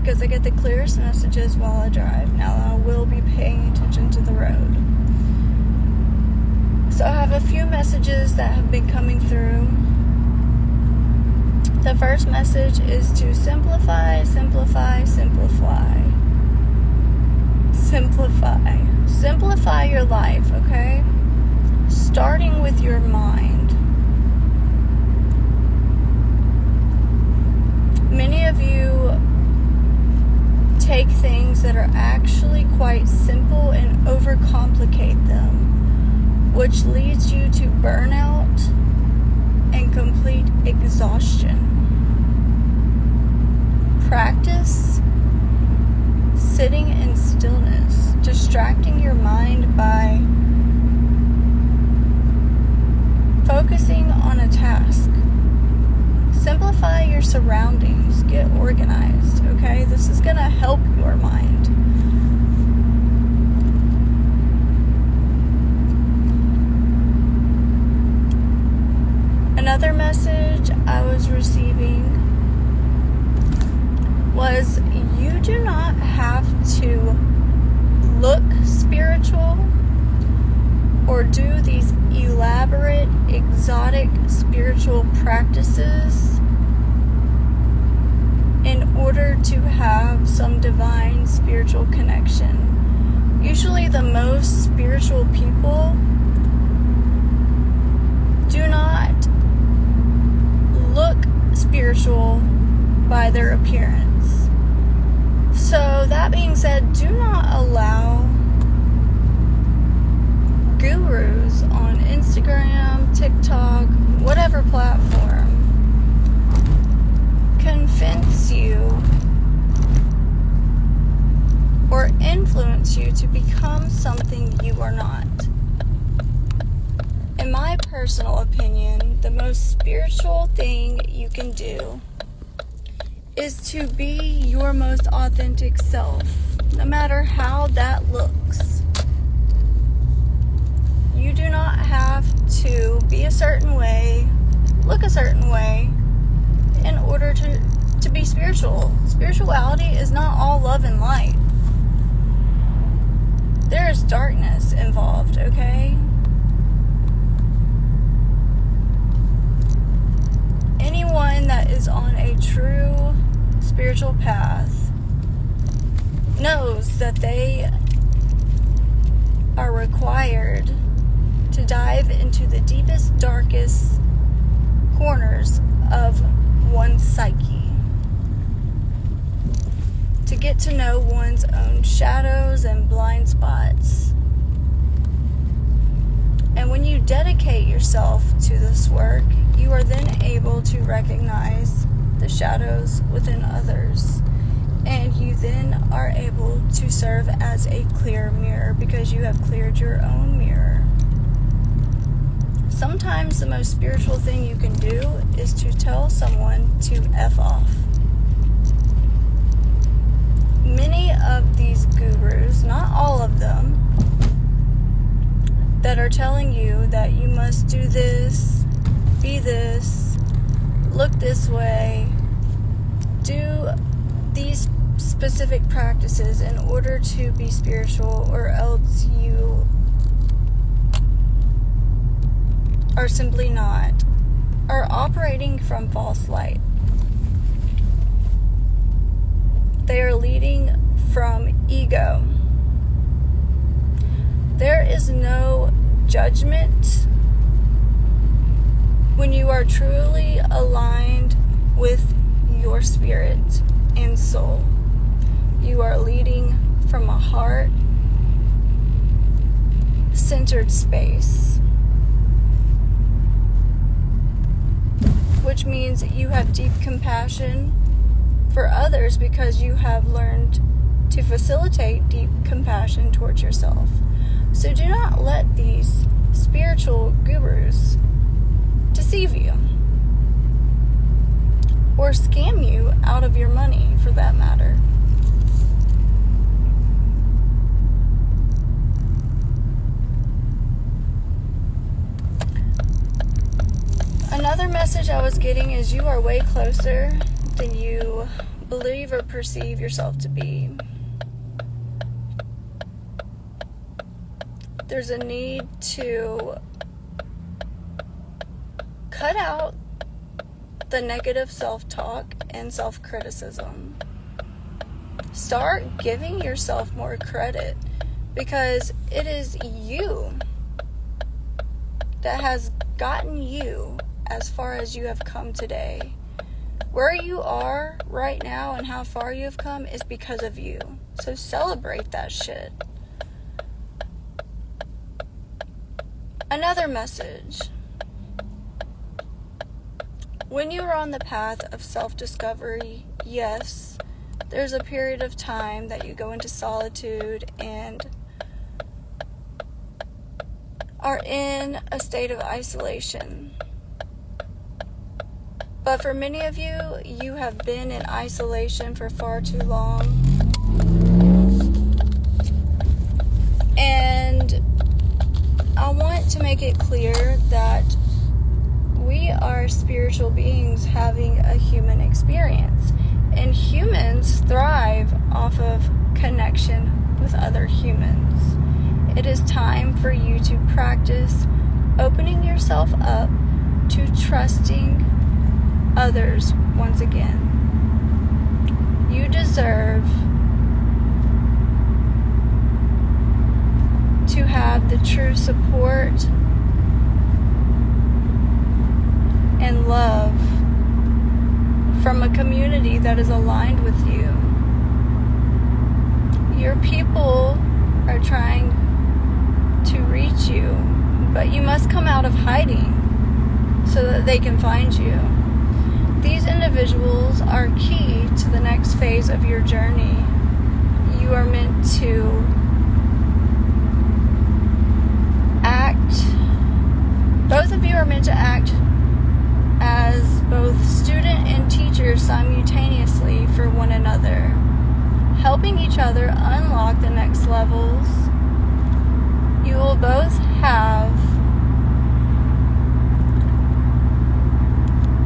because I get the clearest messages while I drive. Now I will be paying attention to the road. So I have a few messages that have been coming through. The first message is to simplify, simplify, simplify. Simplify. Simplify your life, okay? Starting with your mind. Many of you take things that are actually quite simple and overcomplicate them, which leads you to burnout and complete exhaustion. Practice sitting in stillness, distracting your mind by focusing on a task. Simplify your surroundings. Get organized, okay? This is going to help your mind. Another message I was receiving was you do not have to look spiritual or do these elaborate, exotic spiritual practices in order to have some divine spiritual connection. Usually the most spiritual people do not look spiritual by their appearance. So that being said, do not allow gurus on Instagram, TikTok, whatever platform convince you or influence you to become something you are not. In my personal opinion, the most spiritual thing you can do is to be your most authentic self, no matter how that looks. You do not have to be a certain way, look a certain way, in order to be spiritual. Spirituality is not all love and light. There is darkness involved, okay? Anyone that is on a true spiritual path knows that they are required to dive into the deepest, darkest corners of one's psyche, to get to know one's own shadows and blind spots. And when you dedicate yourself to this work, you are then able to recognize the shadows within others. And you then are able to serve as a clear mirror because you have cleared your own mirror. Sometimes the most spiritual thing you can do is to tell someone to F off. Many of these gurus, not all of them, that are telling you that you must do this, be this, look this way, do these specific practices in order to be spiritual, or else you are simply not, are operating from false light. They are leading from ego. There is no judgment when you are truly aligned with your spirit and soul. You are leading from a heart-centered space, which means that you have deep compassion for others because you have learned to facilitate deep compassion towards yourself. So do not let these spiritual gurus deceive you or scam you out of your money, for that matter. Another message I was getting is you are way closer than you believe or perceive yourself to be. There's a need to cut out the negative self-talk and self-criticism. Start giving yourself more credit, because it is you that has gotten you as far as you have come today. Where you are right now and how far you have come is because of you. So celebrate that shit. Another message. When you are on the path of self-discovery, yes, there's a period of time that you go into solitude and are in a state of isolation. But for many of you, you have been in isolation for far too long. And I want to make it clear that we are spiritual beings having a human experience. And humans thrive off of connection with other humans. It is time for you to practice opening yourself up to trusting others once again. You deserve to have the true support and love from a community that is aligned with you. Your people are trying to reach you, but you must come out of hiding so that they can find you. These individuals are key to the next phase of your journey. You are meant to both of you are meant to act as both student and teacher simultaneously for one another, helping each other unlock the next levels. You will both have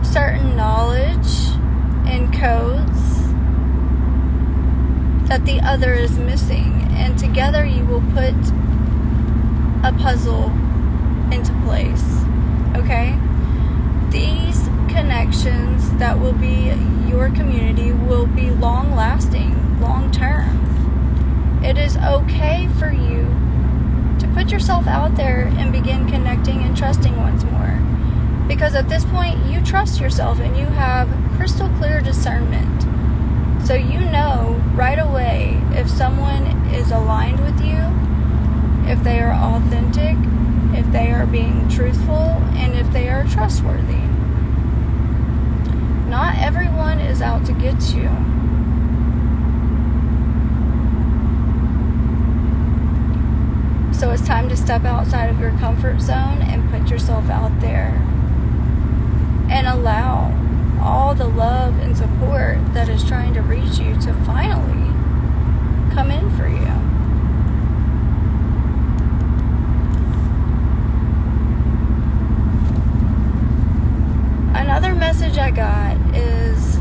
certain knowledge and codes that the other is missing, and together you will put a puzzle into place, okay? These connections that will be your community will be long-lasting, long-term. It is okay for you to put yourself out there and begin connecting and trusting once more, because at this point you trust yourself and you have crystal clear discernment. So you know right away if someone is aligned with you, if they are authentic, if they are being truthful, and if they are trustworthy. Not everyone is out to get you. So it's time to step outside of your comfort zone and put yourself out there and allow all the love and support that is trying to reach you to finally come in for you. Another message I got is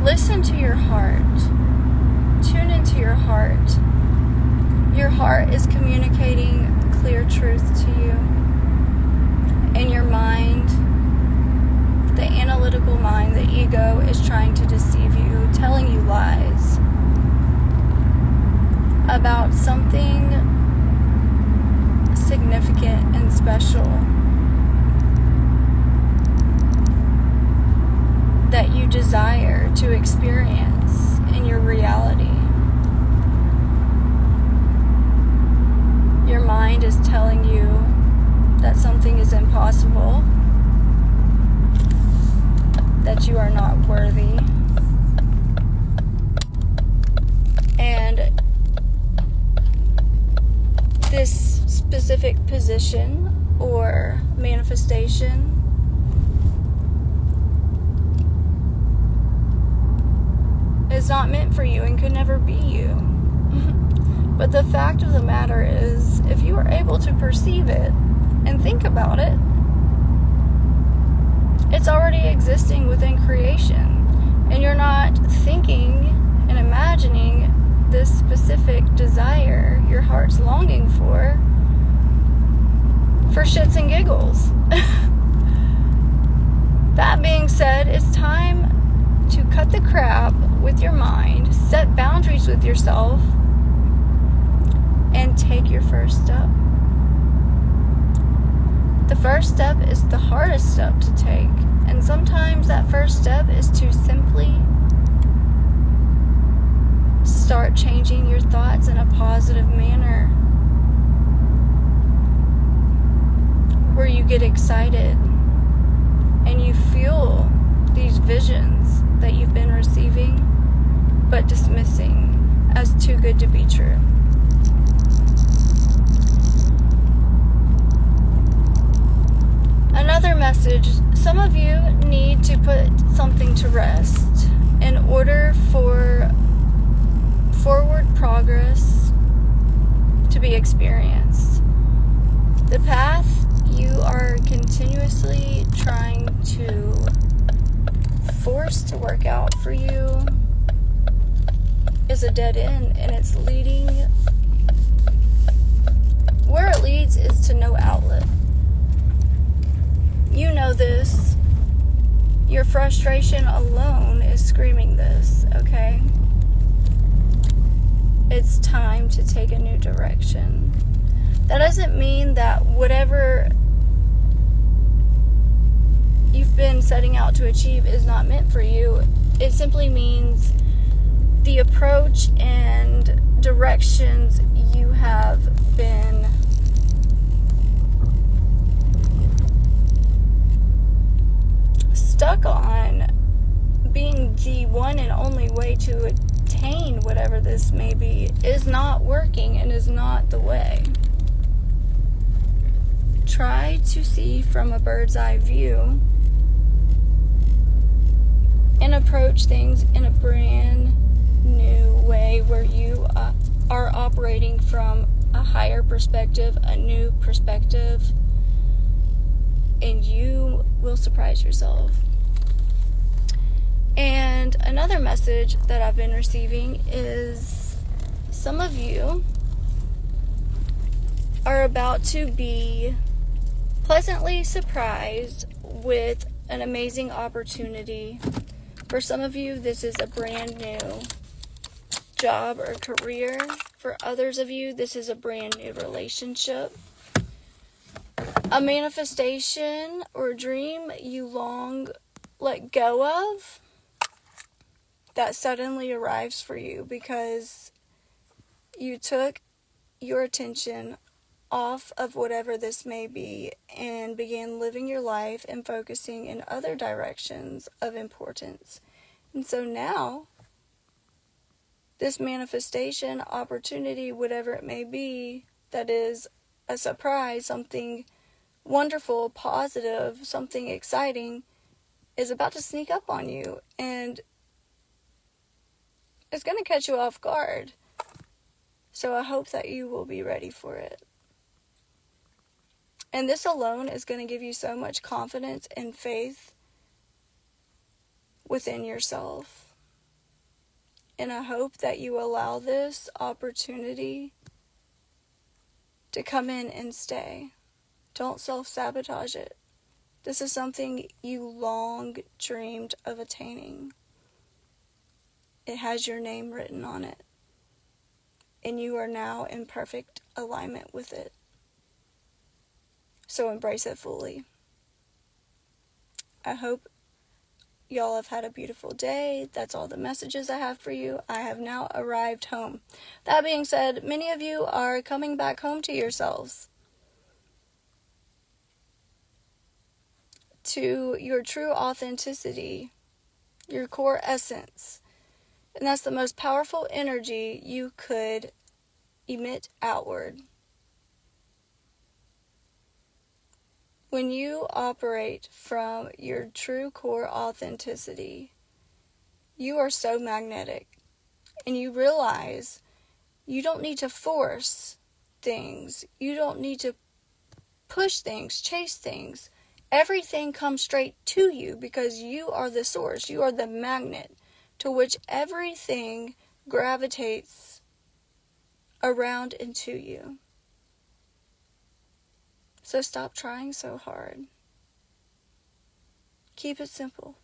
listen to your heart. Tune into your heart. Your heart is communicating clear truth to you. And your mind, the analytical mind, the ego, is trying to deceive you, telling you lies about something significant and special that you desire to experience in your reality. Your mind is telling you that something is impossible, that you are not worthy, and this specific position or manifestation is not meant for you and could never be you. But the fact of the matter is, if you are able to perceive it and think about it, it's already existing within creation. and you're not thinking and imagining this specific desire your heart's longing for shits and giggles. That being said, it's time to cut the crap with your mind, set boundaries with yourself, and take your first step. The first step is the hardest step to take, and sometimes that first step is to simply start changing your thoughts in a positive manner, where you get excited and you feel these visions that you've been receiving but dismissing as too good to be true. Another message: some of you need to put something to rest in order for forward progress to be experienced. The path you are continuously trying to force to work out for you is a dead end, and it's leading, where it leads is to no outlet. You know this. Your frustration alone is screaming this, okay? It's time to take a new direction. That doesn't mean that whatever you've been setting out to achieve is not meant for you. It simply means the approach and directions you have been stuck on being the one and only way to attain whatever this may be is not working and is not the way. Try to see from a bird's eye view and approach things in a brand new way, where you are operating from a higher perspective, a new perspective, and you will surprise yourself. And another message that I've been receiving is some of you are about to be pleasantly surprised with an amazing opportunity. For some of you, this is a brand new job or career. For others of you, this is a brand new relationship. A manifestation or dream you long let go of that suddenly arrives for you because you took your attention off of whatever this may be and began living your life and focusing in other directions of importance. And so now, this manifestation, opportunity, whatever it may be, that is a surprise, something wonderful, positive, something exciting, is about to sneak up on you, and it's going to catch you off guard. So I hope that you will be ready for it. And this alone is going to give you so much confidence and faith within yourself. And I hope that you allow this opportunity to come in and stay. Don't self-sabotage it. This is something you long dreamed of attaining. It has your name written on it. And you are now in perfect alignment with it. So embrace it fully. I hope y'all have had a beautiful day. That's all the messages I have for you. I have now arrived home. That being said, many of you are coming back home to yourselves, to your true authenticity, your core essence. And that's the most powerful energy you could emit outward. When you operate from your true core authenticity, you are so magnetic, and you realize you don't need to force things. You don't need to push things, chase things. Everything comes straight to you because you are the source. You are the magnet. to which everything gravitates around and to you. So stop trying so hard. Keep it simple.